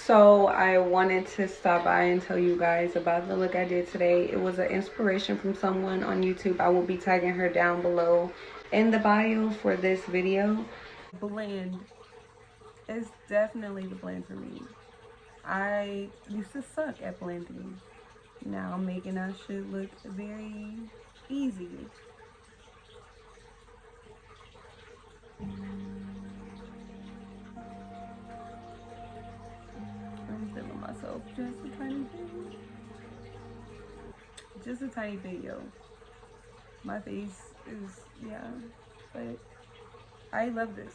So I wanted to stop by and tell you guys about the look I did today. It was an inspiration from someone on YouTube. I will be tagging her down below in the bio for this video. Blend is definitely the blend for me. I used to suck at blending. Now I'm making that shit look very easy. I'm feeling myself just a tiny bit. Just a tiny bit, yo. My face is, yeah. But I love this.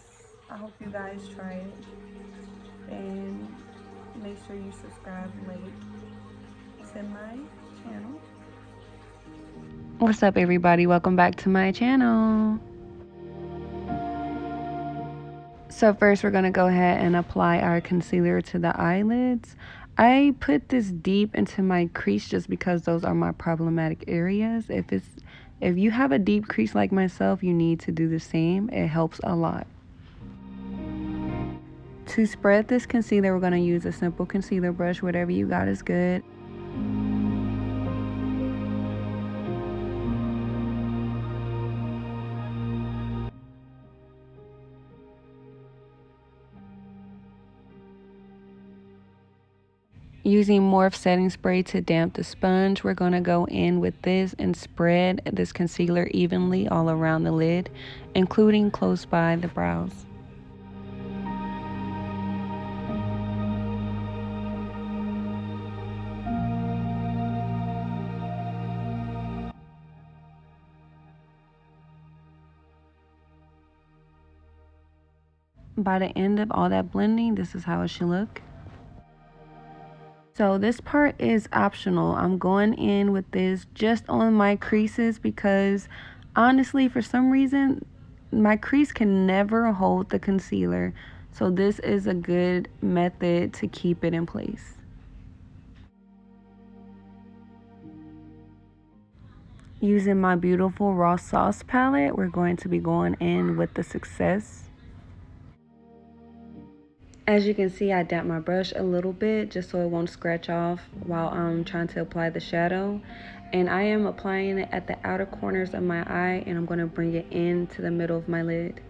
I hope you guys try it. And make sure you subscribe, like, to my channel. What's up, everybody? Welcome back to my channel. So first we're going to go ahead and apply our concealer to the eyelids. I put this deep into my crease just because those are my problematic areas. If you have a deep crease like myself, you need to do the same. It helps a lot. To spread this concealer, we're going to use a simple concealer brush. Whatever you got is good. Using Morph setting spray to damp the sponge, we're going to go in with this and spread this concealer evenly all around the lid, including close by the brows. By the end of all that blending, this is how it should look. So this part is optional. I'm going in with this just on my creases because honestly, for some reason, my crease can never hold the concealer. So this is a good method to keep it in place. Using my beautiful Raw Sauce palette, we're going to be going in with the Success. As you can see, I damped my brush a little bit just so it won't scratch off while I'm trying to apply the shadow. And I am applying it at the outer corners of my eye, and I'm going to bring it into the middle of my lid.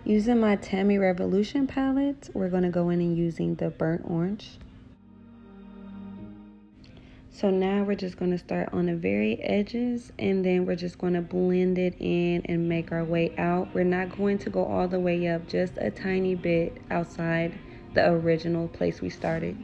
Using my Tammi Revolution palette, we're going to go in and using the burnt orange. So now we're just going to start on the very edges, and then we're just going to blend it in and make our way out. We're not going to go all the way up, just a tiny bit outside the original place we started.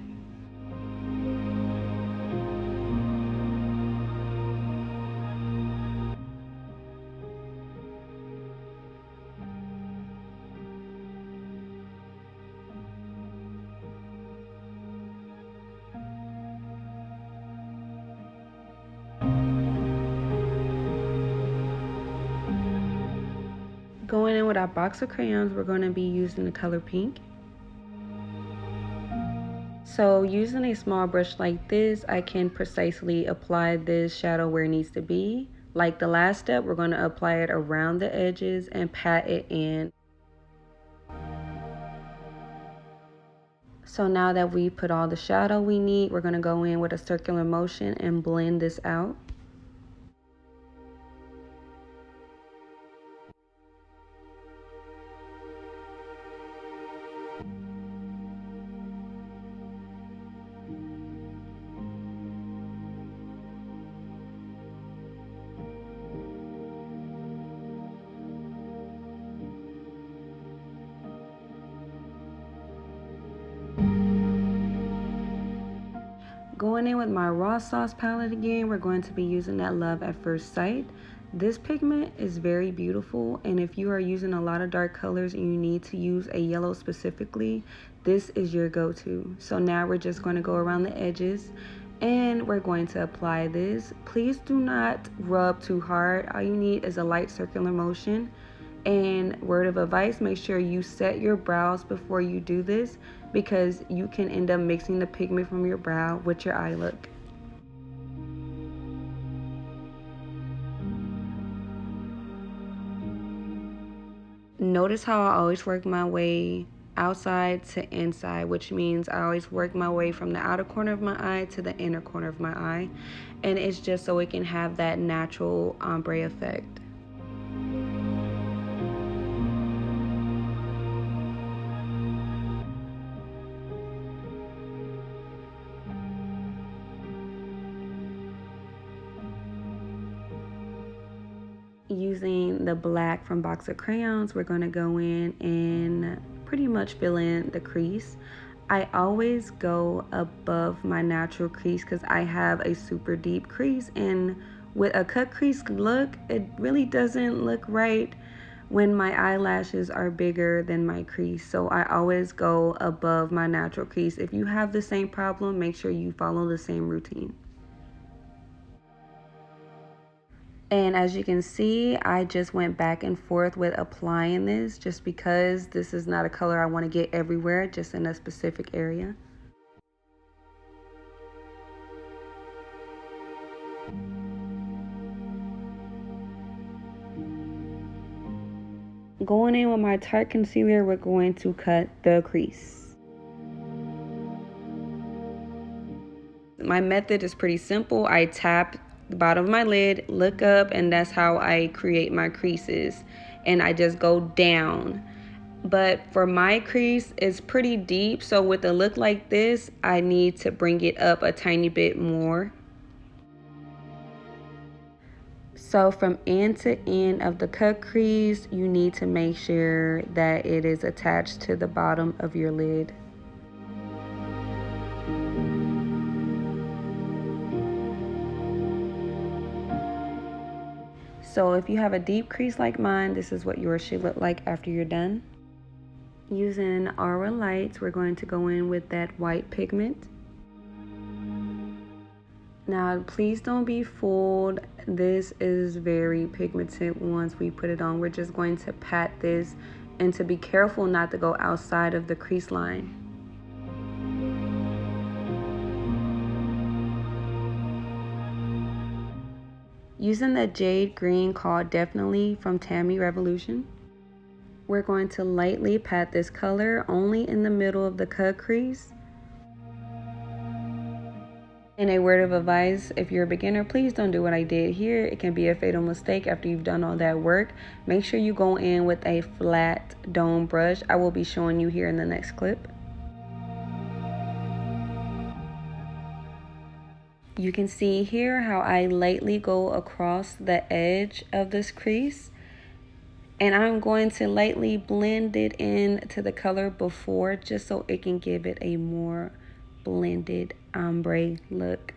Going in with our box of crayons, we're going to be using the color pink. So using a small brush like this, I can precisely apply this shadow where it needs to be. Like the last step, we're going to apply it around the edges and pat it in. So now that we put all the shadow we need, we're going to go in with a circular motion and blend this out. Going in with my Raw Sauce palette again, we're going to be using that Love at First Sight. This pigment is very beautiful, and if you are using a lot of dark colors and you need to use a yellow specifically, this is your go-to. So now we're just going to go around the edges And we're going to apply this. Please do not rub too hard. All you need is a light circular motion. And word of advice, make sure you set your brows before you do this, because you can end up mixing the pigment from your brow with your eye look. Notice how I always work my way outside to inside, which means I always work my way from the outer corner of my eye to the inner corner of my eye, and it's just so it can have that natural ombre effect. Using the black from box of crayons, we're going to go in and pretty much fill in the crease. I always go above my natural crease because I have a super deep crease, and with a cut crease look, it really doesn't look right when my eyelashes are bigger than my crease. So I always go above my natural crease. If you have the same problem, make sure you follow the same routine. And as you can see, I just went back and forth with applying this just because this is not a color I want to get everywhere, just in a specific area. Going in with my Tarte concealer, we're going to cut the crease. My method is pretty simple. I tap the bottom of my lid, look up, and that's how I create my creases, and I just go down. But for my crease, it's pretty deep, so with a look like this, I need to bring it up a tiny bit more. So from end to end of the cut crease, you need to make sure that it is attached to the bottom of your lid. So if you have a deep crease like mine, this is what yours should look like after you're done. Using Aura Lights, we're going to go in with that white pigment. Now, please don't be fooled. This is very pigmented once we put it on. We're just going to pat this, and to be careful not to go outside of the crease line. Using the jade green called Definitely from Tammi Revolution, we're going to lightly pat this color only in the middle of the cut crease. And a word of advice, if you're a beginner, please don't do what I did here. It can be a fatal mistake after you've done all that work. Make sure you go in with a flat dome brush. I will be showing you here in the next clip. You can see here how I lightly go across the edge of this crease, and I'm going to lightly blend it in to the color before, just so it can give it a more blended ombre look.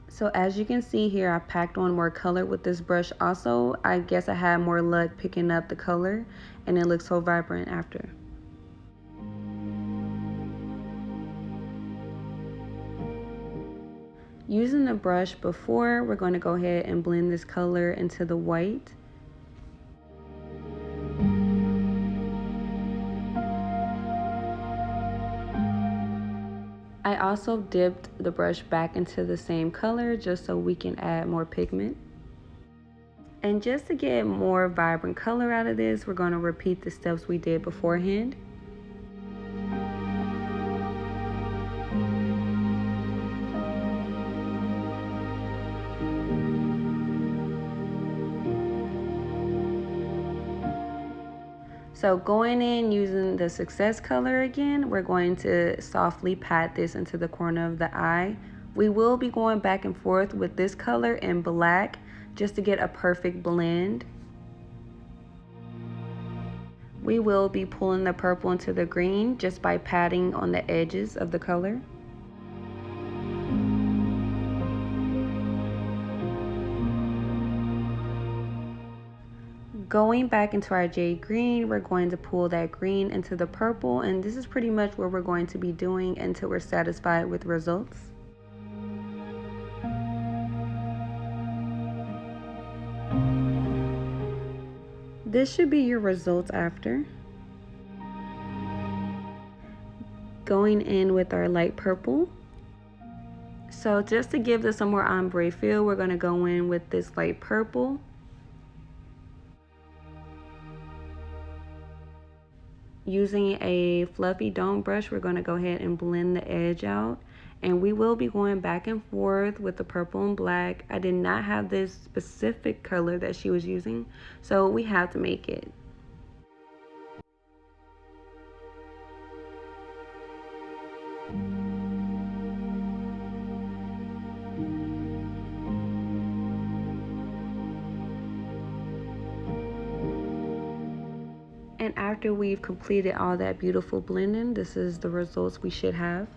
So as you can see here, I packed on more color with this brush. Also, I guess I had more luck picking up the color, and it looks so vibrant after. Using the brush before, we're going to go ahead and blend this color into the white. I also dipped the brush back into the same color just so we can add more pigment. And just to get more vibrant color out of this, we're going to repeat the steps we did beforehand. So going in using the Success color again, we're going to softly pat this into the corner of the eye. We will be going back and forth with this color and black just to get a perfect blend. We will be pulling the purple into the green just by patting on the edges of the color. Going back into our jade green, we're going to pull that green into the purple, and this is pretty much what we're going to be doing until we're satisfied with results. This should be your results after. Going in with our light purple. So just to give this some more ombre feel, we're going to go in with this light purple. Using a fluffy dome brush, we're going to go ahead and blend the edge out. And we will be going back and forth with the purple and black. I did not have this specific color that she was using, so we have to make it. And after we've completed all that beautiful blending, this is the results we should have.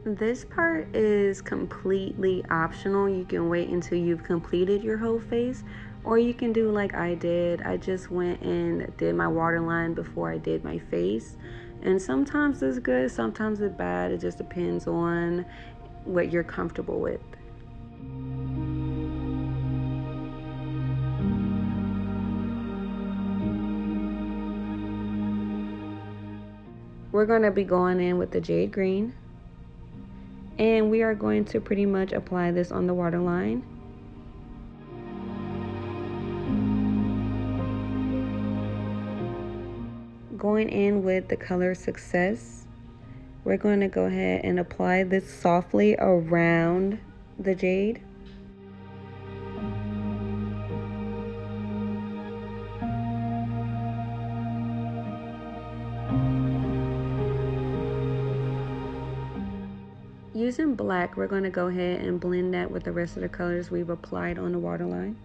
This part is completely optional. You can wait until you've completed your whole face, or you can do like I did. I just went and did my waterline before I did my face, and sometimes it's good, sometimes it's bad. It just depends on what you're comfortable with. We're going to be going in with the jade green, and we are going to pretty much apply this on the waterline. Going in with the color Success, we're going to go ahead and apply this softly around the jade. Using black, we're going to go ahead and blend that with the rest of the colors we've applied on the waterline.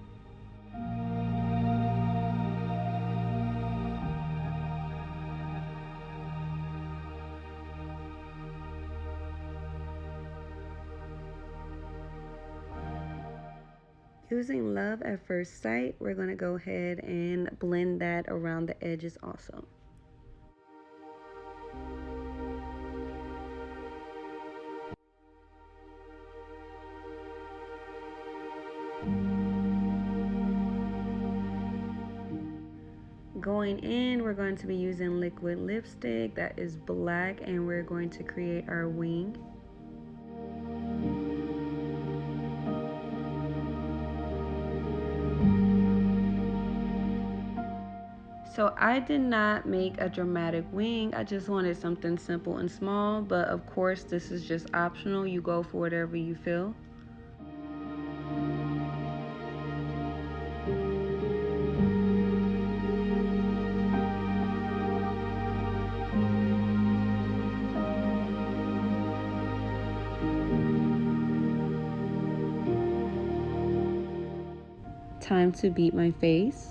Using Love at First Sight, we're going to go ahead and blend that around the edges also. Going in, we're going to be using liquid lipstick that is black, and we're going to create our wing. So I did not make a dramatic wing. I just wanted something simple and small, but of course this is just optional. You go for whatever you feel. Time to beat my face.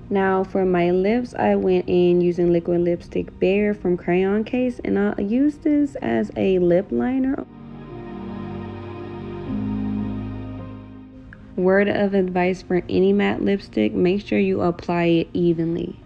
Now for my lips, I went in using liquid lipstick Bare from Crayoncase, and I'll use this as a lip liner. Word of advice for any matte lipstick, make sure you apply it evenly.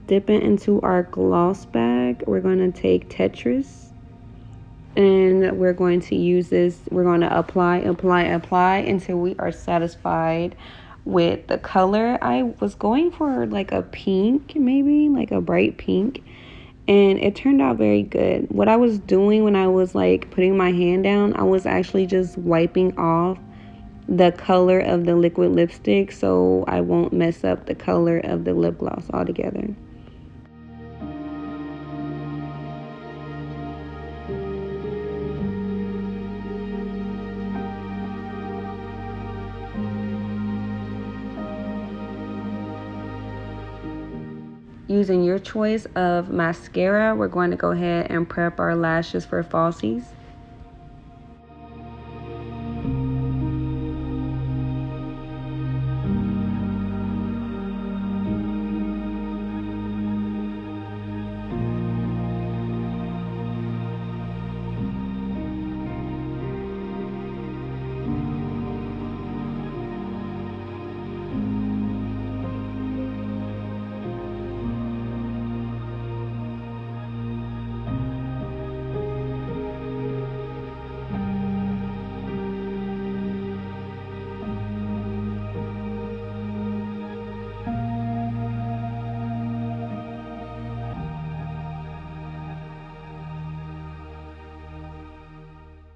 Dipping into our gloss bag, we're going to take Tetris, and we're going to use this. We're going to apply until we are satisfied with the color. I was going for like a pink, maybe like a bright pink, and it turned out very good. What I was doing when I was like putting my hand down, I was actually just wiping off the color of the liquid lipstick so I won't mess up the color of the lip gloss altogether. Using your choice of mascara, we're going to go ahead and prep our lashes for falsies.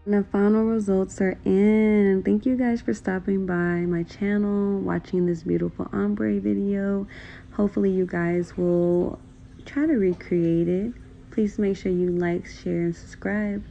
The final results are in. Thank you guys for stopping by my channel, watching this beautiful ombre video. Hopefully you guys will try to recreate it. Please make sure you like, share, and subscribe.